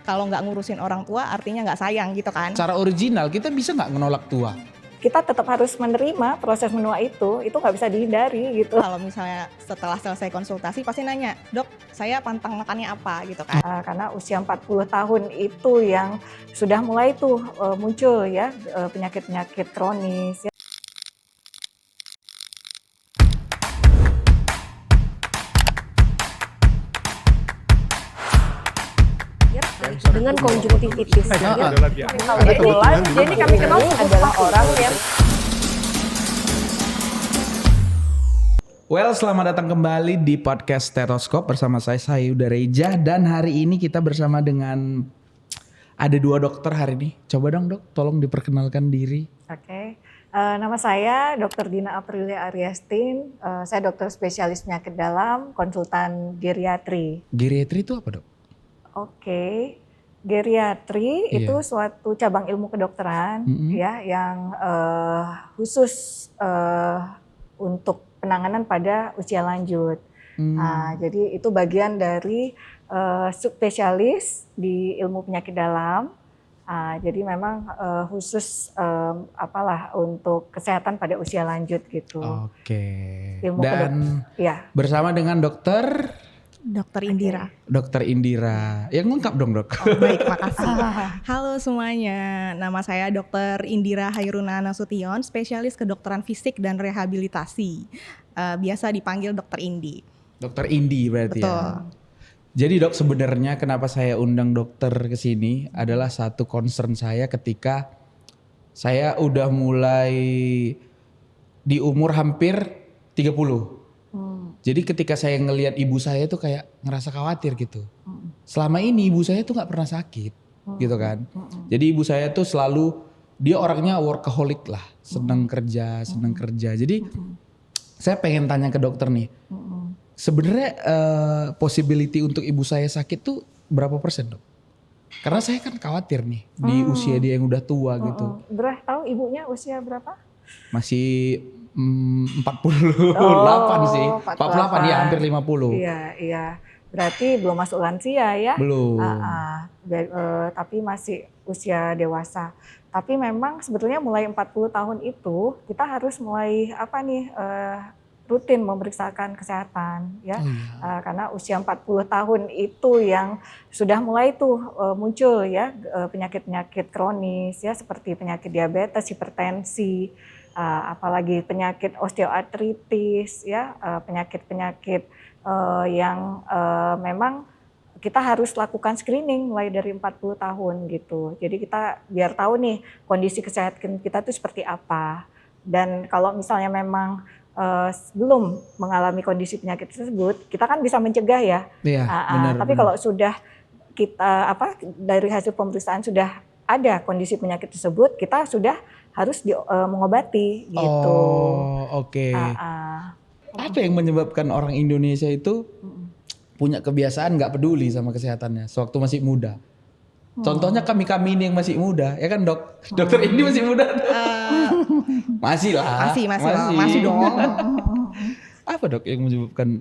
kalau nggak ngurusin orang tua artinya nggak sayang gitu kan. Secara original kita bisa nggak menolak tua? Kita tetap harus menerima proses menua itu nggak bisa dihindari gitu. Kalau misalnya setelah selesai konsultasi pasti nanya, dok saya pantang makannya apa gitu kan. Karena usia 40 tahun itu yang sudah mulai tuh muncul ya penyakit-penyakit kronis ya. Dengan konjungtivitis. Jadi kami kenal adalah orang yang Selamat datang kembali di podcast Stetoskop bersama saya Sayuda Reja, dan hari ini kita bersama dengan ada dua dokter hari ini. Coba dong dok, tolong diperkenalkan diri. Oke. Nama saya Dr. Dina Aprilia Ariastin. Saya dokter spesialis penyakit dalam, konsultan geriatri. Geriatri itu apa dok? Oke. Geriatri itu suatu cabang ilmu kedokteran ya yang khusus untuk penanganan pada usia lanjut. Jadi itu bagian dari subspesialis di ilmu penyakit dalam. Jadi memang khusus untuk kesehatan pada usia lanjut gitu. Oke. Ilmu dan ya. Bersama dengan dokter Indira. Dokter Indira. Yang lengkap dong dok. Baik, makasih. Halo semuanya, nama saya Dr. Indira Hairuna Nasution, spesialis kedokteran fisik dan rehabilitasi. Biasa dipanggil Dokter Indi. Dokter Indi berarti. Betul. Ya. Jadi dok, sebenarnya kenapa saya undang dokter ke sini adalah satu concern saya ketika saya udah mulai di umur hampir 30. Jadi ketika saya ngelihat ibu saya tuh kayak ngerasa khawatir gitu. Selama ini ibu saya tuh nggak pernah sakit gitu kan. Jadi ibu saya tuh selalu, dia orangnya workaholic lah, seneng kerja. Jadi saya pengen tanya ke dokter nih, sebenarnya possibility untuk ibu saya sakit tuh berapa persen dok? Karena saya kan khawatir nih di usia dia yang udah tua gitu. Berah tahu ibunya usia berapa? Masih 48 sih. 48 ya, hampir 50. Iya. Berarti belum masuk lansia ya? Belum. Tapi masih usia dewasa. Tapi memang sebetulnya mulai 40 tahun itu kita harus mulai rutin memeriksakan kesehatan ya. Karena usia 40 tahun itu yang sudah mulai tuh muncul ya penyakit-penyakit kronis ya, seperti penyakit diabetes, hipertensi, apalagi penyakit osteoartritis ya, penyakit-penyakit yang memang kita harus lakukan screening mulai dari 40 tahun gitu. Jadi kita biar tahu nih kondisi kesehatan kita itu seperti apa. Dan kalau misalnya memang belum mengalami kondisi penyakit tersebut, kita kan bisa mencegah ya. Iya, benar. Tapi kalau sudah kita dari hasil pemeriksaan sudah ada kondisi penyakit tersebut, kita sudah harus mengobati gitu. Oh, oke. Apa yang menyebabkan orang Indonesia itu punya kebiasaan nggak peduli sama kesehatannya sewaktu masih muda? Contohnya kami ini yang masih muda, ya kan dok? Dokter ini masih muda. Masih lah. Masih dong. Apa dok yang menyebabkan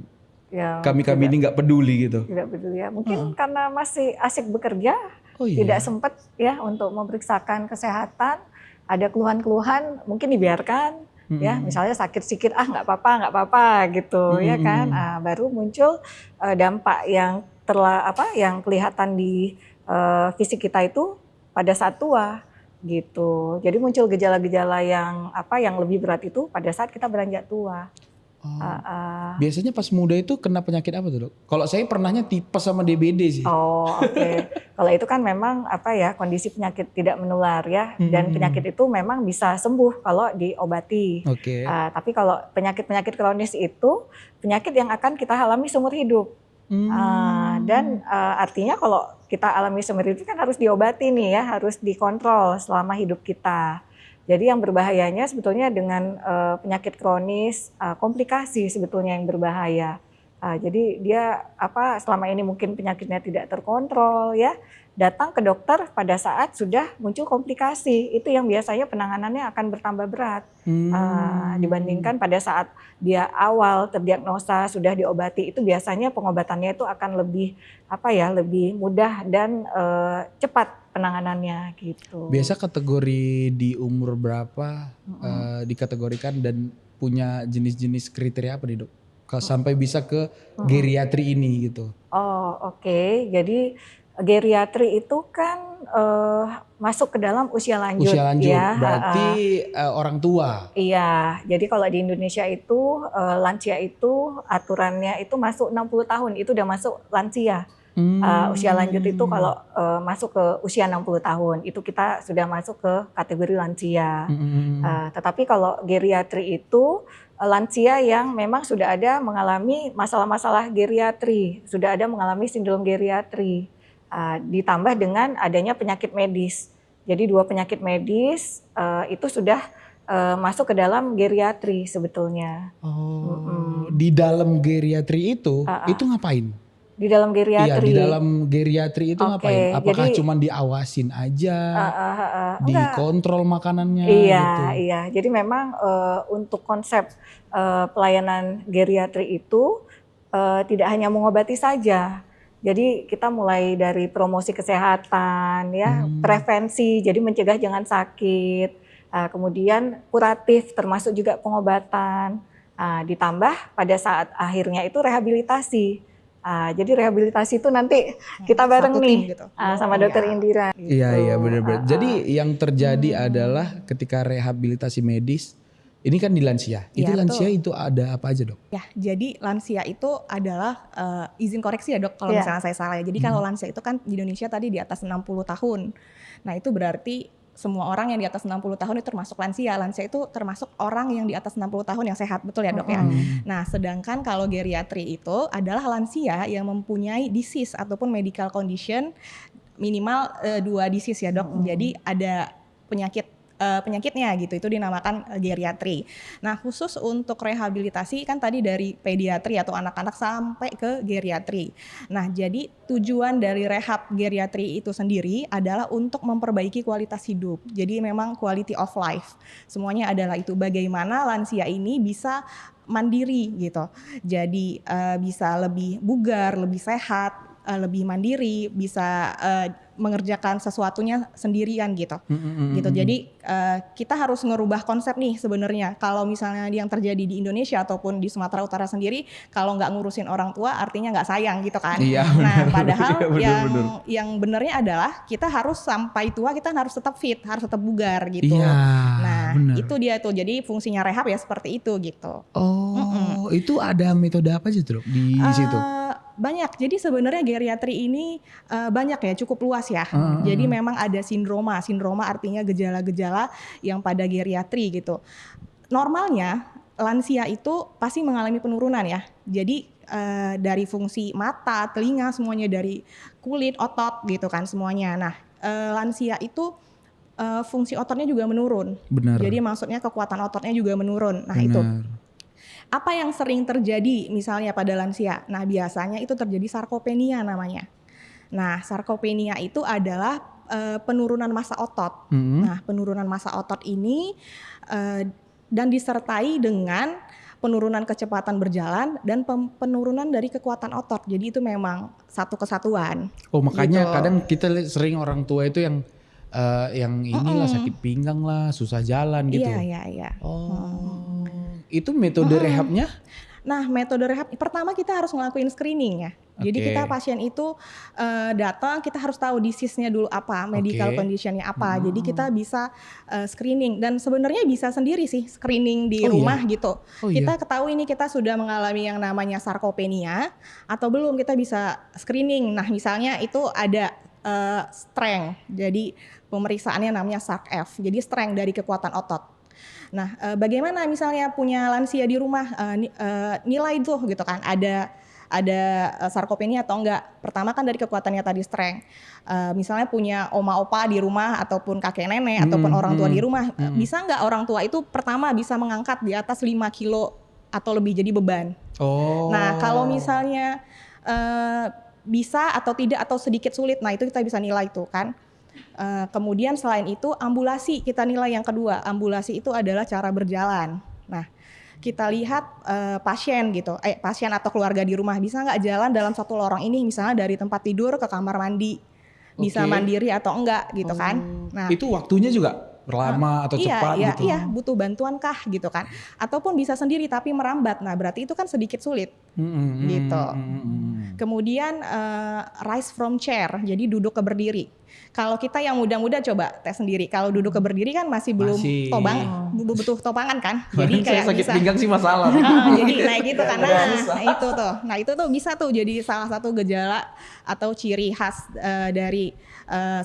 ya, kami ini nggak peduli gitu? Tidak peduli ya. Mungkin karena masih asik bekerja, tidak sempat ya untuk memeriksakan kesehatan. Ada keluhan-keluhan mungkin dibiarkan ya, misalnya sakit sedikit nggak apa-apa gitu ya kan. Baru muncul dampak yang yang kelihatan di fisik kita itu pada saat tua gitu. Jadi muncul gejala-gejala yang yang lebih berat itu pada saat kita beranjak tua. Biasanya pas muda itu kena penyakit apa tuh dok? Kalau saya pernahnya tipes sama DBD sih. Oke. Kalau itu kan memang kondisi penyakit tidak menular ya, dan penyakit itu memang bisa sembuh kalau diobati. Tapi kalau penyakit-penyakit kronis itu penyakit yang akan kita alami seumur hidup. Dan artinya kalau kita alami seumur hidup kan harus diobati nih ya, harus dikontrol selama hidup kita. Jadi yang berbahayanya sebetulnya dengan penyakit kronis, komplikasi sebetulnya yang berbahaya. Jadi dia selama ini mungkin penyakitnya tidak terkontrol ya, datang ke dokter pada saat sudah muncul komplikasi. Itu yang biasanya penanganannya akan bertambah berat dibandingkan pada saat dia awal terdiagnosa sudah diobati. Itu biasanya pengobatannya itu akan lebih lebih mudah dan cepat penanganannya gitu. Biasa kategori di umur berapa dikategorikan dan punya jenis-jenis kriteria apa nih dok? Sampai bisa ke geriatri ini gitu. Oh oke. Jadi geriatri itu kan masuk ke dalam usia lanjut. Usia lanjut ya. berarti orang tua. Iya, jadi kalau di Indonesia itu lansia itu aturannya itu masuk 60 tahun, itu udah masuk lansia. Usia lanjut itu kalau masuk ke usia 60 tahun, itu kita sudah masuk ke kategori lansia. Tetapi kalau geriatri itu lansia yang memang sudah ada mengalami masalah-masalah geriatri, sudah ada mengalami sindrom geriatri. Ditambah dengan adanya penyakit medis. Jadi 2 penyakit medis itu sudah masuk ke dalam geriatri sebetulnya. Di dalam geriatri itu ngapain? Di dalam geriatri. Iya, di dalam geriatri itu ngapain? Apakah cuma diawasin aja, dikontrol makanannya? Iya, gitu? Iya. Jadi memang untuk konsep pelayanan geriatri itu tidak hanya mengobati saja. Jadi kita mulai dari promosi kesehatan, ya, prevensi, jadi mencegah jangan sakit, kemudian kuratif termasuk juga pengobatan, ditambah pada saat akhirnya itu rehabilitasi. Jadi rehabilitasi itu nanti kita bareng nih gitu. Sama dokter Indira. Iya benar-benar. Jadi yang terjadi adalah ketika rehabilitasi medis. Ini kan di lansia. Itu lansia itu ada apa aja dok? Ya, jadi lansia itu adalah izin koreksi ya dok kalau misalnya saya salah ya. Jadi kalau lansia itu kan di Indonesia tadi di atas 60 tahun. Nah itu berarti semua orang yang di atas 60 tahun itu termasuk lansia. Lansia itu termasuk orang yang di atas 60 tahun yang sehat, betul ya dok ya? Nah sedangkan kalau geriatri itu adalah lansia yang mempunyai disease ataupun medical condition minimal 2 disease ya dok. Jadi ada penyakitnya gitu, itu dinamakan geriatri. Nah khusus untuk rehabilitasi kan tadi dari pediatri atau anak-anak sampai ke geriatri. Nah jadi tujuan dari rehab geriatri itu sendiri adalah untuk memperbaiki kualitas hidup. Jadi memang quality of life. Semuanya adalah itu, bagaimana lansia ini bisa mandiri gitu. Jadi bisa lebih bugar, lebih sehat, lebih mandiri, bisa mengerjakan sesuatunya sendirian gitu. Gitu. Jadi kita harus ngerubah konsep nih sebenarnya. Kalau misalnya yang terjadi di Indonesia ataupun di Sumatera Utara sendiri, kalau nggak ngurusin orang tua artinya nggak sayang gitu kan. Iya, nah benar. padahal Iya, yang benarnya adalah kita harus sampai tua kita harus tetap fit, harus tetap bugar gitu. Iya, nah benar. itu dia tuh. Jadi fungsinya rehab ya seperti itu gitu. Itu ada metode apa aja tuh di situ? Banyak. Jadi sebenarnya geriatri ini banyak ya, cukup luas ya. Jadi memang ada sindroma. Sindroma artinya gejala-gejala yang pada geriatri gitu. Normalnya lansia itu pasti mengalami penurunan ya. Jadi dari fungsi mata, telinga, semuanya, dari kulit, otot gitu kan semuanya. Nah lansia itu fungsi ototnya juga menurun. Benar. Jadi maksudnya kekuatan ototnya juga menurun. Nah itu. Apa yang sering terjadi misalnya pada lansia? Nah biasanya itu terjadi sarkopenia namanya. Nah sarkopenia itu adalah penurunan massa otot. Nah penurunan massa otot ini dan disertai dengan penurunan kecepatan berjalan dan penurunan dari kekuatan otot. Jadi itu memang satu kesatuan. Oh makanya gitu. kadang kita sering orang tua itu yang inilah sakit pinggang lah, susah jalan gitu. Iya. Itu metode rehabnya? Nah metode rehab pertama kita harus ngelakuin screening ya. Jadi kita pasien itu datang, kita harus tahu disease-nya dulu apa, medical condition-nya apa. Jadi kita bisa screening dan sebenarnya bisa sendiri sih screening di rumah gitu. Kita ketahui ini kita sudah mengalami yang namanya sarkopenia atau belum, kita bisa screening. Nah misalnya itu ada strength, jadi pemeriksaannya namanya SARC-F, jadi strength dari kekuatan otot. Nah, bagaimana misalnya punya lansia di rumah nilai tuh gitu kan, ada sarkopenia atau enggak? Pertama kan dari kekuatannya tadi strength. Misalnya punya oma opa di rumah ataupun kakek nenek ataupun orang tua di rumah, bisa enggak orang tua itu pertama bisa mengangkat di atas 5 kilo atau lebih jadi beban. Nah, kalau misalnya bisa atau tidak atau sedikit sulit. Nah, itu kita bisa nilai tuh kan. Kemudian selain itu ambulasi kita nilai yang kedua. Ambulasi itu adalah cara berjalan. Nah, kita lihat pasien gitu, pasien atau keluarga di rumah bisa nggak jalan dalam satu lorong ini, misalnya dari tempat tidur ke kamar mandi, bisa mandiri atau enggak gitu kan. Nah, itu waktunya juga lama atau cepat gitu? Iya, butuh bantuan kah gitu kan. Ataupun bisa sendiri tapi merambat, nah berarti itu kan sedikit sulit gitu. Kemudian rise from chair, jadi duduk ke berdiri. Kalau kita yang muda-muda coba tes sendiri. Kalau duduk ke berdiri kan belum butuh topangan kan. Jadi kayak saya sakit bisa, pinggang sih masalah. jadi naik gitu kan. Nah itu tuh bisa tuh jadi salah satu gejala atau ciri khas dari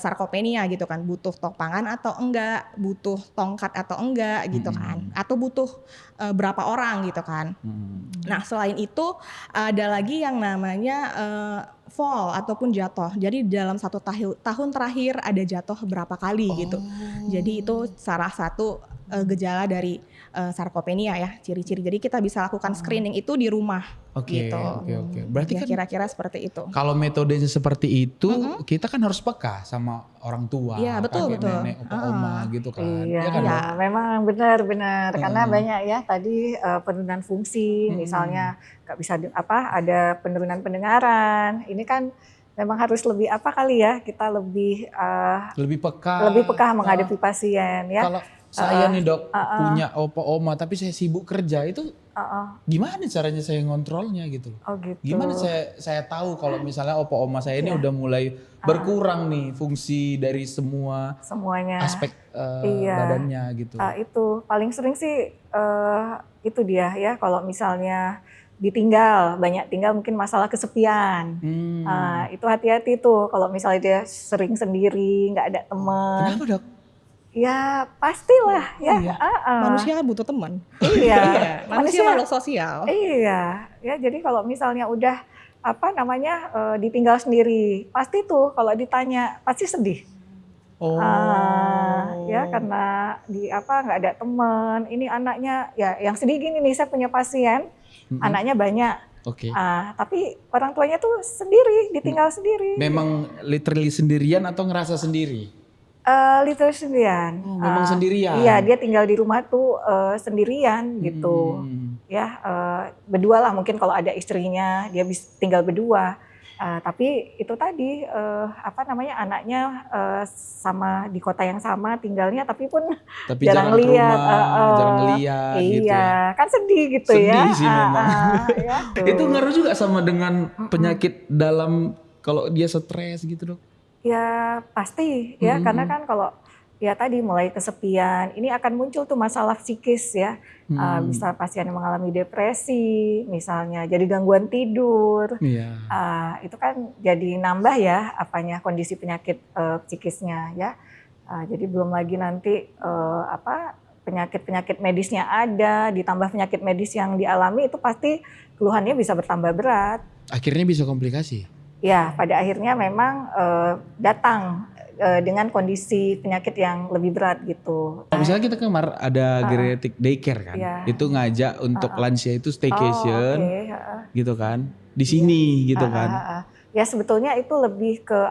sarkopenia gitu kan. Butuh topangan atau enggak, butuh tongkat atau enggak gitu kan. Atau butuh berapa orang gitu kan. Nah selain itu ada lagi yang namanya fall ataupun jatuh. Jadi dalam satu tahun terakhir ada jatuh berapa kali gitu. Jadi itu salah satu gejala dari sarkopenia ya, ciri-ciri. Jadi kita bisa lakukan screening itu di rumah. Oke. Berarti ya, kan kira-kira seperti itu. Kalau metodenya seperti itu, kita kan harus peka sama orang tua, ya, betul. nenek, opa, oma gitu kan. Iya, kan, ya, memang benar. Karena banyak ya tadi penurunan fungsi, misalnya nggak bisa ada penurunan pendengaran. Ini kan memang harus lebih kali ya, kita lebih peka menghadapi pasien ya. Kalau saya nih dok punya opa oma tapi saya sibuk kerja itu gimana caranya saya ngontrolnya gitu? Gitu. Gimana saya tahu kalau misalnya opa oma saya ini udah mulai berkurang nih fungsi dari semuanya aspek badannya gitu? Itu paling sering sih itu dia ya, kalau misalnya banyak tinggal mungkin masalah kesepian. Itu hati-hati tuh kalau misalnya dia sering sendiri, nggak ada teman. Kenapa dok? Ya pastilah ya. Manusia kan butuh teman. Iya. Manusia makhluk sosial. Iya. Ya jadi kalau misalnya udah ditinggal sendiri, pasti tuh kalau ditanya pasti sedih. Ya karena nggak ada teman. Ini anaknya ya yang sedih gini nih, saya punya pasien, anaknya banyak. Tapi orang tuanya tuh sendiri, ditinggal sendiri. Memang literally sendirian atau ngerasa sendiri? Literally sendirian. Memang sendirian? Iya, dia tinggal di rumah tuh sendirian gitu. Ya, berdua lah mungkin kalau ada istrinya, dia bisa tinggal berdua. Tapi itu tadi anaknya sama di kota yang sama tinggalnya, tapi jarang lihat. Jarang lihat gitu ya. Kan sedih gitu sedih ya. Sedih sih memang. Ya, itu ngaruh juga sama dengan penyakit dalam kalau dia stres gitu dok? Ya pasti ya, karena kan kalau ya tadi mulai kesepian, ini akan muncul tuh masalah psikis ya. Bisa pasien yang mengalami depresi misalnya, jadi gangguan tidur. Itu kan jadi nambah ya kondisi penyakit psikisnya ya. Jadi belum lagi nanti penyakit medisnya ada, ditambah penyakit medis yang dialami, itu pasti keluhannya bisa bertambah berat. Akhirnya bisa komplikasi? Ya, pada akhirnya memang datang dengan kondisi penyakit yang lebih berat gitu. Misalnya kita kemarin ada geriatric daycare kan, itu ngajak untuk lansia itu staycation, gitu kan, di sini gitu kan. Ya sebetulnya itu lebih ke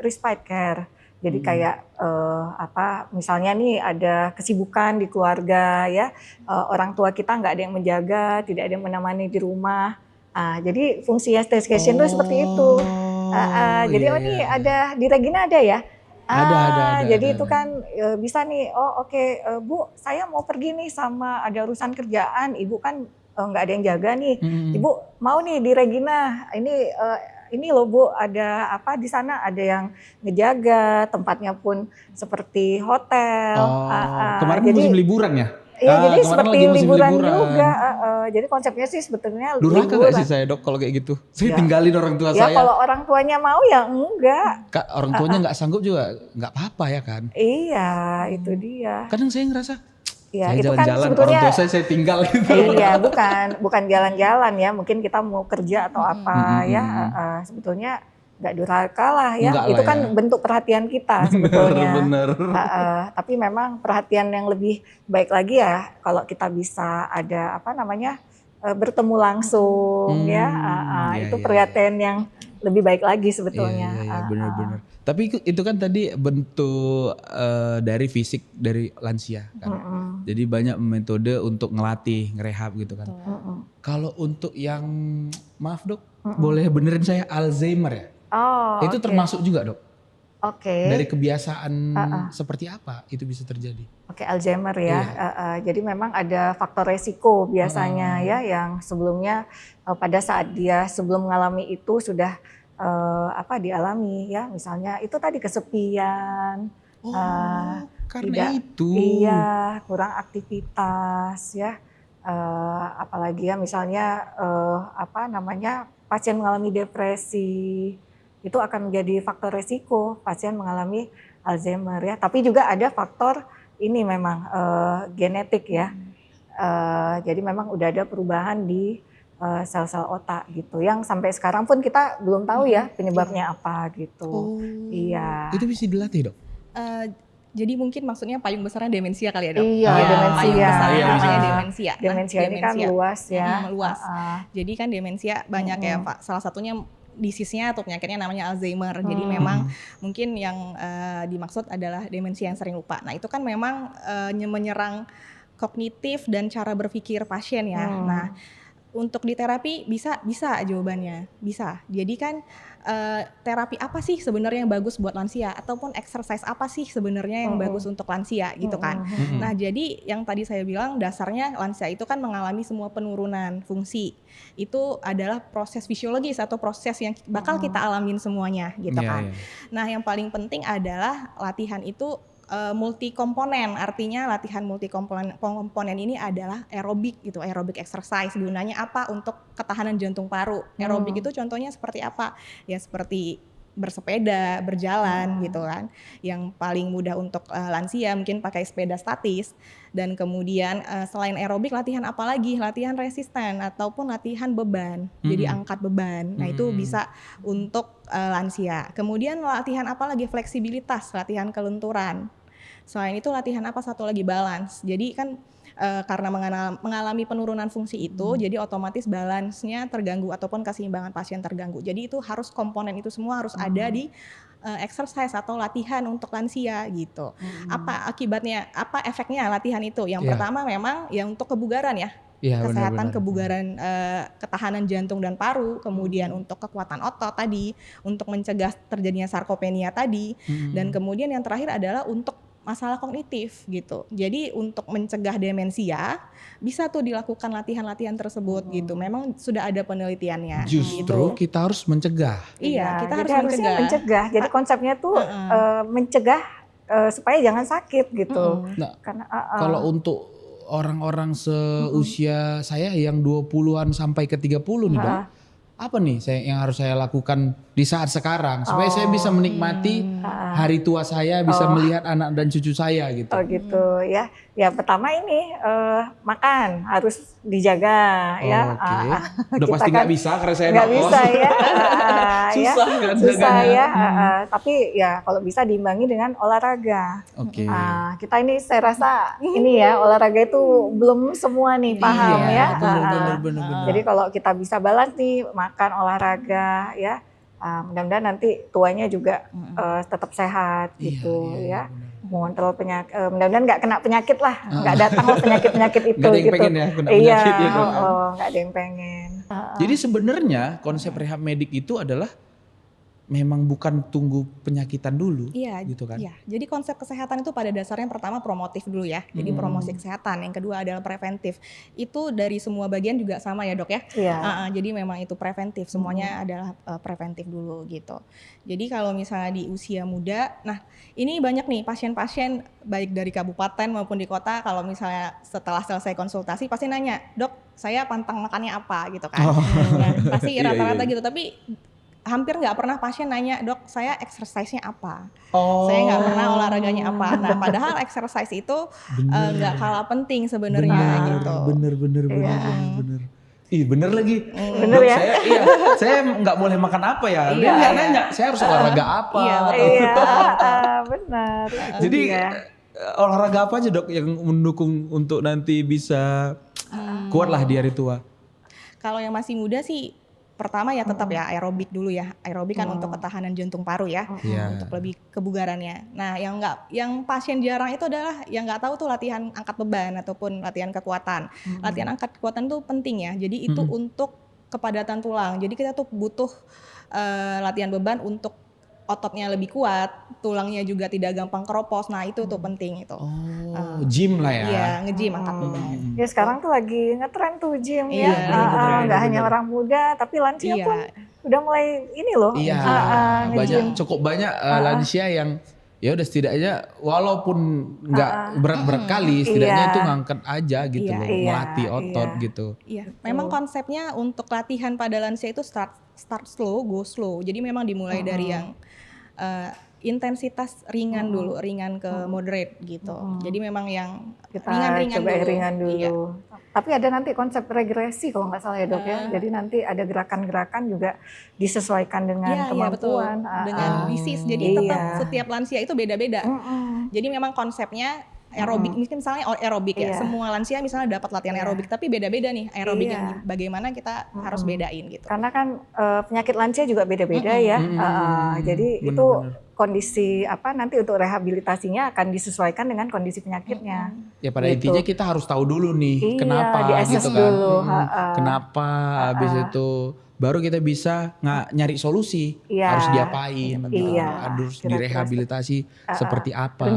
respite care. Jadi kayak misalnya nih ada kesibukan di keluarga ya, orang tua kita nggak ada yang menjaga, tidak ada yang menemani di rumah. Jadi fungsinya staycation itu seperti itu. Jadi nih ada di Regina ada ya. Ada. Jadi itu kan bisa nih. Bu, saya mau pergi nih sama ada urusan kerjaan. Ibu kan nggak ada yang jaga nih. Ibu mau nih di Regina. Ini loh Bu, ada di sana ada yang ngejaga. Tempatnya pun seperti hotel. Kemarin musim liburan ya? Iya, jadi seperti liburan juga. Jadi konsepnya sih sebetulnya durhaka nggak sih saya dok kalau kayak gitu? Saya tinggalin orang tua saya. Ya kalau orang tuanya mau ya enggak. Orang tuanya nggak sanggup juga nggak apa-apa ya kan? Iya, itu dia. Kadang saya ngerasa, ya, saya itu jalan-jalan, kan sebetulnya, orang tua saya tinggal gitu. Iya, bukan jalan-jalan ya. Mungkin kita mau kerja atau apa ya. Sebetulnya nggak durhaka lah ya, itu kan bentuk perhatian kita sebetulnya. Bener. Tapi memang perhatian yang lebih baik lagi ya kalau kita bisa ada bertemu langsung itu perhatian yang lebih baik lagi sebetulnya. Iya, benar-benar. Tapi itu kan tadi bentuk dari fisik dari lansia kan. Jadi banyak metode untuk ngelatih, ngerehab gitu kan. Kalau untuk yang maaf dok, boleh benerin saya Alzheimer ya? Oh, itu termasuk juga dok? Oke. Dari kebiasaan seperti apa itu bisa terjadi? Oke, Alzheimer ya. Jadi memang ada faktor resiko biasanya ya yang sebelumnya pada saat dia sebelum mengalami itu sudah dialami ya. Misalnya itu tadi kesepian. Karena itu. Iya, kurang aktivitas ya. Apalagi ya misalnya pasien mengalami depresi. Itu akan menjadi faktor resiko pasien mengalami Alzheimer ya. Tapi juga ada faktor ini memang genetik ya. Jadi memang udah ada perubahan di sel-sel otak gitu. Yang sampai sekarang pun kita belum tahu ya penyebabnya apa gitu. Iya. Itu bisa dilatih dok? Jadi mungkin maksudnya payung besarnya demensia kali ya dok? Iya, demensia. Payung besarnya namanya demensia. Demensia ini kan luas ya. Luas. Jadi kan demensia banyak ya Pak. Salah satunya disease-nya atau penyakitnya namanya Alzheimer. Jadi memang mungkin yang dimaksud adalah demensia yang sering lupa. Nah itu kan memang menyerang kognitif dan cara berpikir pasien ya. Nah untuk di terapi bisa jawabannya, bisa. Jadi kan terapi apa sih sebenarnya yang bagus buat lansia ataupun exercise apa sih sebenarnya yang bagus untuk lansia gitu kan. Nah jadi yang tadi saya bilang dasarnya lansia itu kan mengalami semua penurunan fungsi. Itu adalah proses fisiologis atau proses yang bakal kita alamin semuanya gitu kan. Nah yang paling penting adalah latihan itu multi komponen, artinya latihan multi komponen ini adalah aerobik gitu, aerobik exercise. Gunanya apa? Untuk ketahanan jantung paru. Aerobik itu contohnya seperti apa? Ya seperti bersepeda, berjalan gitu kan. Yang paling mudah untuk lansia mungkin pakai sepeda statis. Dan kemudian selain aerobik latihan apa lagi? Latihan resisten ataupun latihan beban. Jadi angkat beban. Nah itu bisa untuk lansia. Kemudian latihan apa lagi? Fleksibilitas, latihan kelenturan. Selain itu latihan apa? Satu lagi balance. Jadi kan karena mengalami penurunan fungsi itu, jadi otomatis balance-nya terganggu ataupun keseimbangan pasien terganggu. Jadi itu harus komponen itu semua harus ada di exercise atau latihan untuk lansia gitu. Apa akibatnya? Apa efeknya latihan itu? Yang pertama memang yang untuk kebugaran ya. Kesehatan kebugaran, ketahanan jantung dan paru, kemudian untuk kekuatan otot tadi, untuk mencegah terjadinya sarkopenia tadi, dan kemudian yang terakhir adalah untuk masalah kognitif gitu. Jadi untuk mencegah demensia bisa tuh dilakukan latihan-latihan tersebut gitu. Memang sudah ada penelitiannya. Justru gitu. kita harus mencegah. Iya, kita harus mencegah. Jadi konsepnya tuh mencegah supaya jangan sakit gitu. Nah, kalau untuk orang-orang seusia saya yang 20-an sampai ke 30 nih dong. Apa nih yang harus saya lakukan di saat sekarang supaya saya bisa menikmati hari tua saya, bisa melihat anak dan cucu saya gitu. Oh gitu ya. Ya pertama ini makan harus dijaga ya. Udah pasti nggak bisa karena saya nggak bisa ya. Susah kan susah ya. Tapi ya kalau bisa diimbangi dengan olahraga. Kita ini saya rasa ini ya olahraga itu belum semua nih paham ya. Bener. Jadi kalau kita bisa balance nih makan olahraga ya. Mudah-mudahan nanti tuanya juga tetap sehat gitu ya. Mengontrol penyakit, mudah-mudahan nggak kena penyakit lah, nggak datang lah penyakit itu. Gak ada yang gitu. pengen ya kena penyakit ya. Nggak ada yang pengen. Jadi sebenarnya konsep rehab medik itu adalah memang bukan tunggu penyakitan dulu, gitu kan? Iya. Jadi konsep kesehatan itu pada dasarnya pertama promotif dulu ya. Jadi promosi kesehatan. Yang kedua adalah preventif. Itu dari semua bagian juga sama ya dok ya. Jadi memang itu preventif. Semuanya adalah preventif dulu gitu. Jadi kalau misalnya di usia muda, nah ini banyak nih pasien-pasien baik dari kabupaten maupun di kota. Kalau misalnya setelah selesai konsultasi pasti nanya, dok saya pantang makannya apa gitu kan. Nah, pasti rata-rata gitu. Tapi hampir nggak pernah pasien nanya, dok saya exercise-nya apa, saya nggak pernah olahraganya apa. Nah padahal exercise itu nggak kalah penting sebenarnya gitu. Bener. Ih bener lagi. Bener dok, ya. Saya nggak boleh makan apa ya? Dia nggak nanya, saya harus olahraga apa? Benar. Jadi olahraga apa aja dok yang mendukung untuk nanti bisa kuat lah di hari tua? Kalau yang masih muda sih pertama ya tetap ya aerobik dulu ya. Aerobik kan untuk ketahanan jantung paru ya, untuk lebih kebugarannya. Nah, yang pasien jarang itu adalah yang nggak tahu tuh latihan angkat beban ataupun latihan kekuatan. Latihan angkat kekuatan tuh penting ya. Jadi itu untuk kepadatan tulang. Jadi kita tuh butuh latihan beban untuk ototnya lebih kuat, tulangnya juga tidak gampang keropos. Nah, itu tuh penting itu. Gym lah ya. Iya, nge-gym angkat beban. Ya sekarang tuh lagi ngetren tuh gym Iya, ya. Nggak hanya orang muda, tapi lansia pun udah mulai ini loh. Iya, cukup banyak lansia yang ya udah setidaknya walaupun nggak berat-berat kali, setidaknya itu ngangkat aja gitu loh, melatih otot gitu. Iya, memang konsepnya untuk latihan pada lansia itu start slow, go slow. Jadi memang dimulai dari yang intensitas ringan dulu, ringan ke moderate gitu. Jadi memang yang kita ringan-ringan coba dulu. ringan dulu. Iya. Tapi ada nanti konsep regresi kalau nggak salah ya dok ya. Jadi nanti ada gerakan-gerakan juga disesuaikan dengan kemampuan. Dengan disease. Jadi tetap setiap lansia itu beda-beda. Jadi memang konsepnya aerobik, misalnya aerobik ya. Semua lansia misalnya dapat latihan aerobik, tapi beda-beda nih aerobik yang bagaimana kita harus bedain gitu. Karena kan penyakit lansia juga beda-beda ya. Jadi itu kondisi nanti untuk rehabilitasinya akan disesuaikan dengan kondisi penyakitnya. Ya pada intinya kita harus tahu dulu nih kenapa gitu kan. Dulu. Kenapa habis itu baru kita bisa nyari solusi, harus diapain, harus direhabilitasi seperti apa.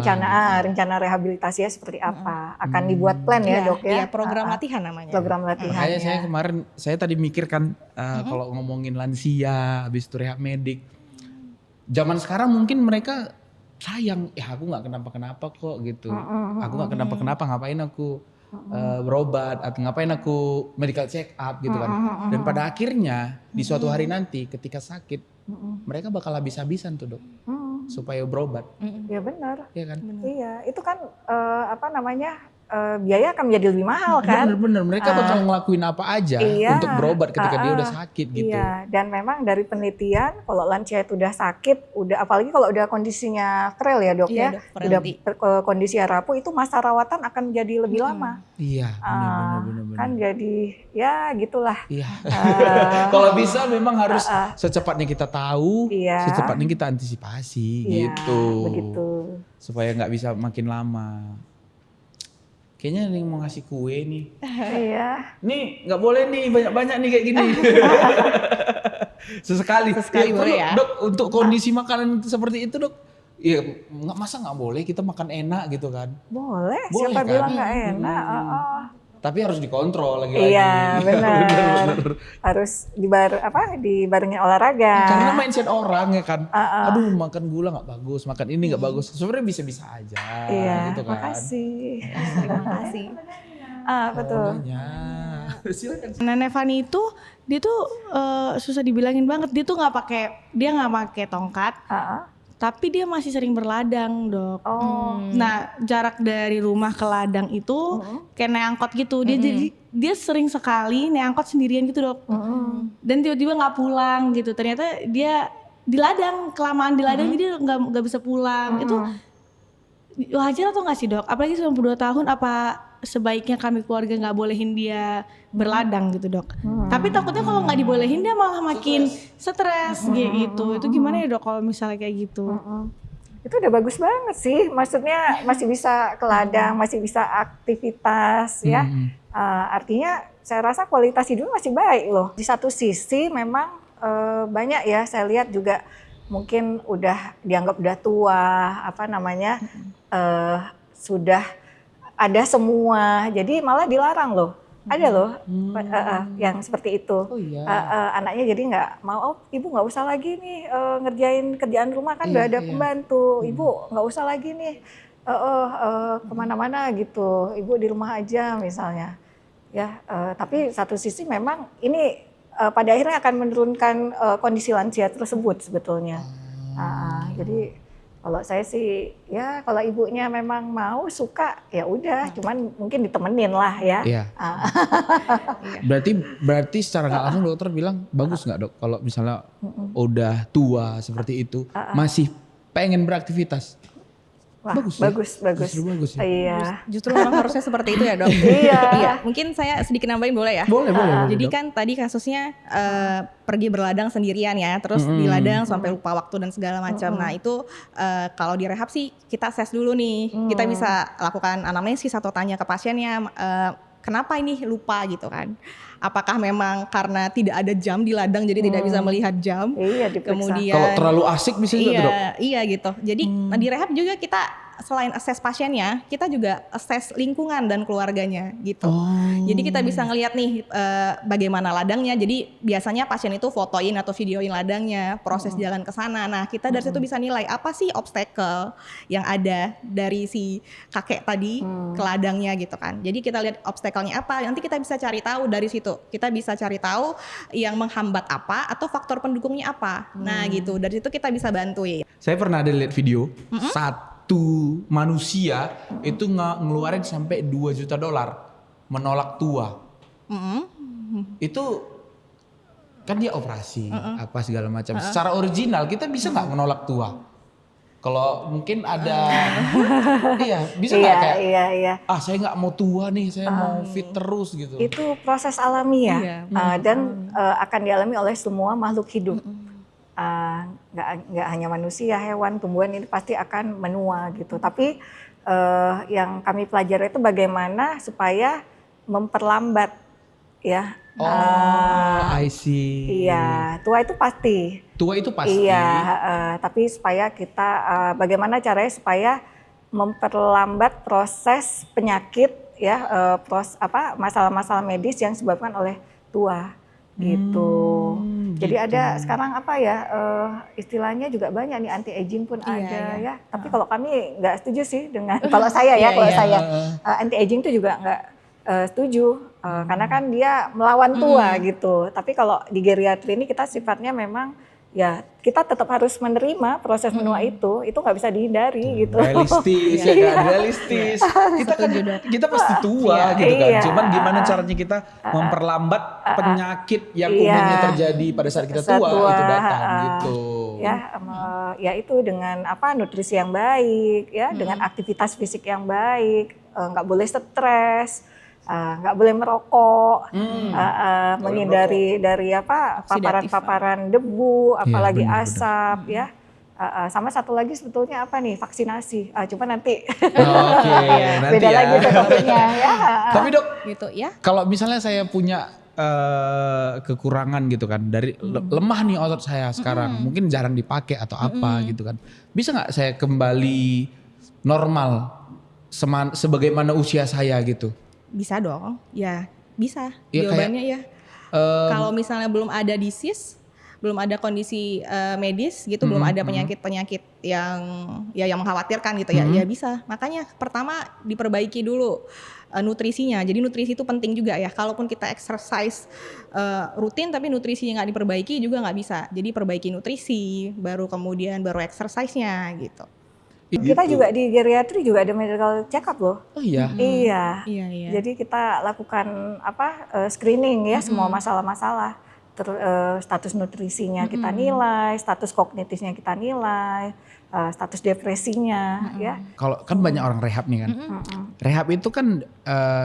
Rencana rehabilitasinya seperti apa, akan dibuat plan ya dok ya. Iya, program latihan namanya. Program latihan. Makanya saya kemarin, saya tadi mikir kan kalau ngomongin lansia, habis itu rehab medik, zaman sekarang mungkin mereka sayang, aku nggak kenapa-kenapa kok gitu, aku nggak kenapa-kenapa, ngapain aku berobat atau ngapain aku medical check up gitu kan. Dan pada akhirnya di suatu hari nanti ketika sakit mereka bakal habis-habisan tuh dok supaya berobat. Ya benar. Iya kan? Iya, itu kan biaya akan menjadi lebih mahal kan. Bener-bener mereka bakal ngelakuin apa aja untuk berobat ketika dia udah sakit gitu. Iya, dan memang dari penelitian kalau lansia itu udah sakit, apalagi kalau udah kondisinya frail ya dok ya, udah kondisi rapuh, itu masa rawatan akan jadi lebih lama. Iya, benar-benar. Kan jadi ya gitulah. Iya. Kalau bisa memang harus secepatnya kita tahu, secepatnya kita antisipasi gitu. Begitu. Supaya nggak bisa makin lama. Kayaknya ada yang mau ngasih kue nih. Iya. Nih nggak boleh nih banyak-banyak nih kayak gini. Sesekali boleh ya. Dok, untuk kondisi makanan seperti itu dok, iya masa nggak boleh kita makan enak gitu kan? Boleh siapa kan? Bilang nggak enak. Tapi harus dikontrol lagi-lagi. Iya benar. Harus dibarengin olahraga. Karena mindset orang ya kan. Aduh makan gula nggak bagus, makan ini nggak bagus. Sebenarnya bisa-bisa aja. Iya. Gitu kan. Makasih. Betul. Silakan. Nenek Fani itu dia tuh susah dibilangin banget. Dia tuh nggak pakai tongkat. Tapi dia masih sering berladang dok. Nah jarak dari rumah ke ladang itu kayak naik angkot gitu. Dia sering sekali naik angkot sendirian gitu dok. Dan tiba-tiba nggak pulang gitu. Ternyata dia di ladang, kelamaan di ladang jadi nggak bisa pulang. Itu wajar atau nggak sih dok? Apalagi 92 tahun, apa sebaiknya kami keluarga nggak bolehin dia berladang gitu dok? Tapi takutnya kalau nggak dibolehin dia malah makin stres gitu. Itu gimana ya dok kalau misalnya kayak gitu? Itu udah bagus banget sih. Maksudnya masih bisa ke ladang, masih bisa aktivitas ya. Artinya saya rasa kualitas hidup masih baik loh. Di satu sisi memang banyak ya saya lihat juga mungkin udah dianggap udah tua, sudah ada semua, jadi malah dilarang loh. Ada loh yang seperti itu. Anaknya jadi nggak mau, ibu nggak usah lagi nih ngerjain kerjaan rumah kan udah ada pembantu. Ibu nggak usah lagi nih kemana-mana gitu. Ibu di rumah aja misalnya. Ya, tapi satu sisi memang ini pada akhirnya akan menurunkan kondisi lansia tersebut sebetulnya. Jadi kalau saya sih ya kalau ibunya memang mau suka ya udah, cuman mungkin ditemenin lah ya. Iya. Berarti secara nggak langsung dokter bilang bagus nggak dok kalau misalnya udah tua seperti itu masih pengen beraktivitas? Wah, bagus ya? bagus. Justru bagus ya? Iya. Justru memang harusnya seperti itu ya dok. Iya. Iya, mungkin saya sedikit nambahin boleh ya? Boleh. Jadi Dok. kan tadi kasusnya pergi berladang sendirian ya, terus di ladang sampai lupa waktu dan segala macam. Nah itu kalau di rehab sih kita assess dulu nih, kita bisa lakukan anamnesis atau tanya ke pasiennya kenapa ini lupa gitu kan? Apakah memang karena tidak ada jam di ladang jadi tidak bisa melihat jam? Iya, diperiksa. Kemudian Kalau terlalu asik misalnya iya, dok? iya gitu. Jadi di rehab juga kita selain assess pasiennya, kita juga assess lingkungan dan keluarganya gitu. Jadi kita bisa ngelihat nih bagaimana ladangnya. Jadi biasanya pasien itu fotoin atau videoin ladangnya, proses jalan ke sana. Nah, kita dari situ bisa nilai apa sih obstacle yang ada dari si kakek tadi ke ladangnya gitu kan. Jadi kita lihat obstacle-nya apa, nanti kita bisa cari tahu dari situ. Kita bisa cari tahu yang menghambat apa atau faktor pendukungnya apa. Nah, gitu. Dari situ kita bisa bantuin. Saya pernah ada lihat video satu manusia itu ngeluarin sampai 2 juta dolar menolak tua. Itu kan dia operasi apa segala macam. Secara original kita bisa nggak menolak tua? Kalau mungkin ada, iya bisa nggak kayak, Iya. saya nggak mau tua nih, saya mau fit terus gitu. Itu proses alami ya, dan akan dialami oleh semua makhluk hidup. Nggak hanya manusia, hewan, tumbuhan ini pasti akan menua gitu. Tapi yang kami pelajari itu bagaimana supaya memperlambat ya. I see. Iya, tua itu pasti. Tua itu pasti. Iya, tapi supaya kita bagaimana caranya supaya memperlambat proses penyakit ya, masalah-masalah medis yang disebabkan oleh tua gitu. Jadi ada sekarang apa ya istilahnya juga banyak nih, anti aging pun ada ya. Tapi kalau kami nggak setuju sih dengan kalau saya ya anti aging itu juga nggak setuju karena kan dia melawan tua gitu. Tapi kalau di geriatri ini kita sifatnya memang ya kita tetap harus menerima proses menua itu nggak bisa dihindari gitu. Realistis ya kan, realistis. Kita pasti tua gitu kan. Cuman gimana caranya kita memperlambat penyakit yang umumnya terjadi pada saat kita tua itu datang gitu. Ya itu dengan nutrisi yang baik ya, dengan aktivitas fisik yang baik, nggak boleh stres. Nggak boleh merokok, menghindari dari paparan-paparan debu, apalagi asap ya. Sama satu lagi sebetulnya vaksinasi. Cuma nanti, nanti beda lagi topiknya ya. Tapi dok, gitu ya. Kalau misalnya saya punya kekurangan gitu kan, dari lemah nih otot saya sekarang, mungkin jarang dipakai atau apa gitu kan, bisa nggak saya kembali normal sebagaimana usia saya gitu? Bisa dong, ya bisa. Ya, Jawabannya ya. Kalau misalnya belum ada disease, belum ada kondisi medis gitu, belum ada penyakit-penyakit yang mengkhawatirkan gitu ya bisa. Makanya pertama diperbaiki dulu nutrisinya. Jadi nutrisi itu penting juga ya. Kalaupun kita exercise rutin tapi nutrisinya nggak diperbaiki juga nggak bisa. Jadi perbaiki nutrisi, baru exercise-nya gitu. Kita juga di geriatri juga ada medical check up loh. Oh iya. Iya. Iya. Jadi kita lakukan screening ya semua masalah-masalah. Status nutrisinya kita nilai, status kognitifnya kita nilai, status depresinya ya. Kalau kan banyak orang rehab nih kan. Rehab itu kan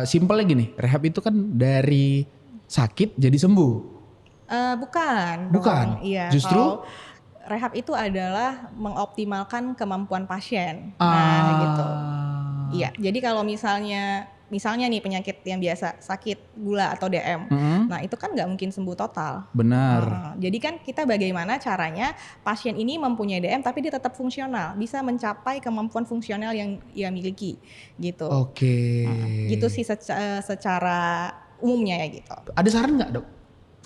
simpelnya gini, rehab itu kan dari sakit jadi sembuh. Bukan. Iya. Justru rehab itu adalah mengoptimalkan kemampuan pasien. Nah, gitu. Iya. Jadi kalau misalnya nih penyakit yang biasa sakit gula atau DM, nah itu kan nggak mungkin sembuh total. Benar. Jadi kan kita bagaimana caranya pasien ini mempunyai DM tapi dia tetap fungsional, bisa mencapai kemampuan fungsional yang ia miliki, gitu. Oke. Gitu sih secara umumnya ya gitu. Ada saran nggak dok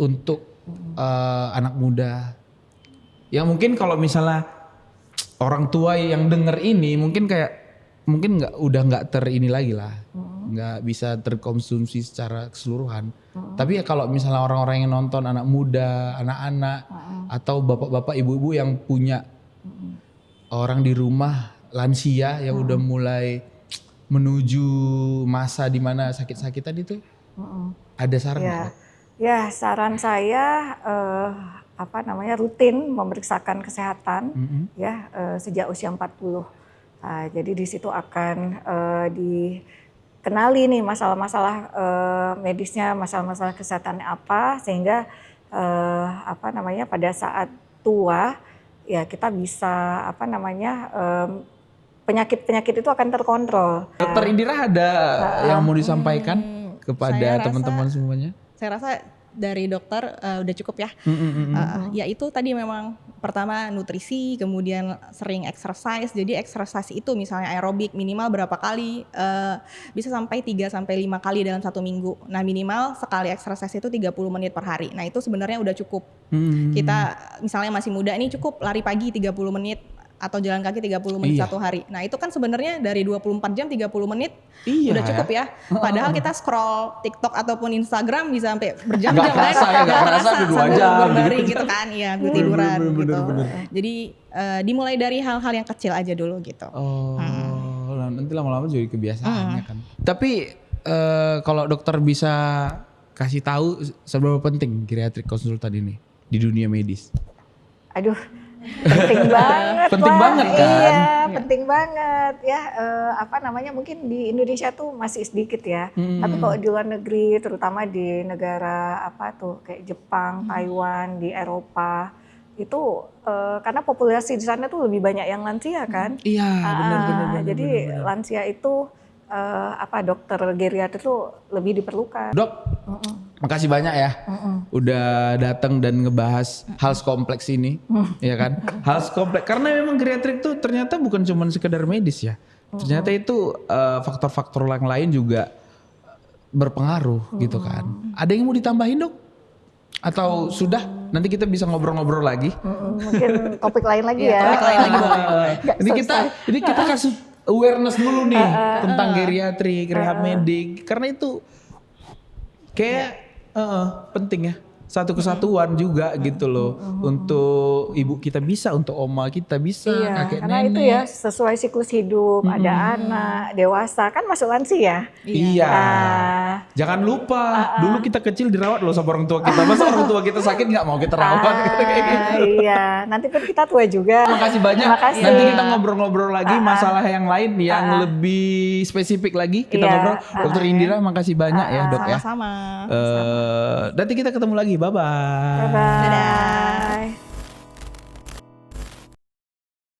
untuk anak muda? Ya mungkin kalau misalnya orang tua yang denger ini mungkin udah nggak ini lagi lah, nggak bisa terkonsumsi secara keseluruhan. Tapi ya kalau misalnya orang-orang yang nonton, anak muda, anak-anak atau bapak-bapak, ibu-ibu yang punya orang di rumah lansia yang udah mulai menuju masa di mana sakit-sakitan itu, ada saran nggak? Ya saran saya rutin memeriksakan kesehatan ya sejak usia 40 Jadi di situ akan dikenali nih masalah-masalah medisnya, masalah-masalah kesehatannya apa, sehingga pada saat tua ya kita bisa penyakit-penyakit itu akan terkontrol. Dokter Indira ada yang mau disampaikan kepada teman-teman semuanya? Saya rasa dari dokter udah cukup ya. Ya itu tadi memang pertama nutrisi, kemudian sering exercise. Jadi exercise itu misalnya aerobik minimal berapa kali, bisa sampai 3 sampai 5 kali dalam 1 minggu. Nah minimal sekali exercise itu 30 menit per hari. Nah itu sebenarnya udah cukup. Kita misalnya masih muda nih cukup lari pagi 30 menit atau jalan kaki 30 menit satu hari. Nah itu kan sebenarnya dari 24 jam 30 menit udah cukup ya. Padahal kita scroll TikTok ataupun Instagram bisa sampai berjam-jam. Gak kerasa udah 2 jam gitu kan. Iya gue tiduran gitu. Jadi dimulai dari hal-hal yang kecil aja dulu gitu. Nanti lama-lama jadi kebiasaannya kan. Tapi kalau dokter bisa kasih tahu seberapa penting geriatrik konsultan ini di dunia medis? Aduh, penting banget. Penting banget kan? Iya, penting banget ya. Mungkin di Indonesia tuh masih sedikit ya. Tapi kalau di luar negeri, terutama di negara kayak Jepang, Taiwan, di Eropa, itu karena populasi di sana tuh lebih banyak yang lansia kan. Iya, benar. Jadi lansia itu dokter geriatri itu lebih diperlukan. Dok, makasih banyak ya, udah datang dan ngebahas hal kompleks ini, ya kan? Hal kompleks karena memang geriatrik tuh ternyata bukan cuma sekedar medis ya, ternyata itu faktor-faktor yang lain juga berpengaruh gitu kan. Ada yang mau ditambahin dok? Atau sudah? Nanti kita bisa ngobrol-ngobrol lagi. Mungkin topik lain lagi ya. Topik lain lagi boleh. Ini kita kasih awareness dulu nih tentang geriatrik, rehab medik, karena itu kayak penting ya, satu kesatuan juga gitu loh, untuk ibu kita bisa, untuk oma kita bisa, kakek karena nenek. itu ya sesuai siklus hidup, ada anak, dewasa, kan masuk lansia. Iya. Jangan lupa, dulu kita kecil dirawat loh sama orang tua kita, masa orang tua kita sakit nggak mau kita rawat kayak gitu. Iya, nanti kan kita tua juga. Makasih banyak. Makasih. Nanti kita ngobrol-ngobrol lagi masalah yang lain yang lebih spesifik lagi kita ngobrol. Dokter Indira, makasih banyak ya dok ya. Sama-sama. Nanti kita ketemu lagi. Bye-bye. Bye-bye. Dadah.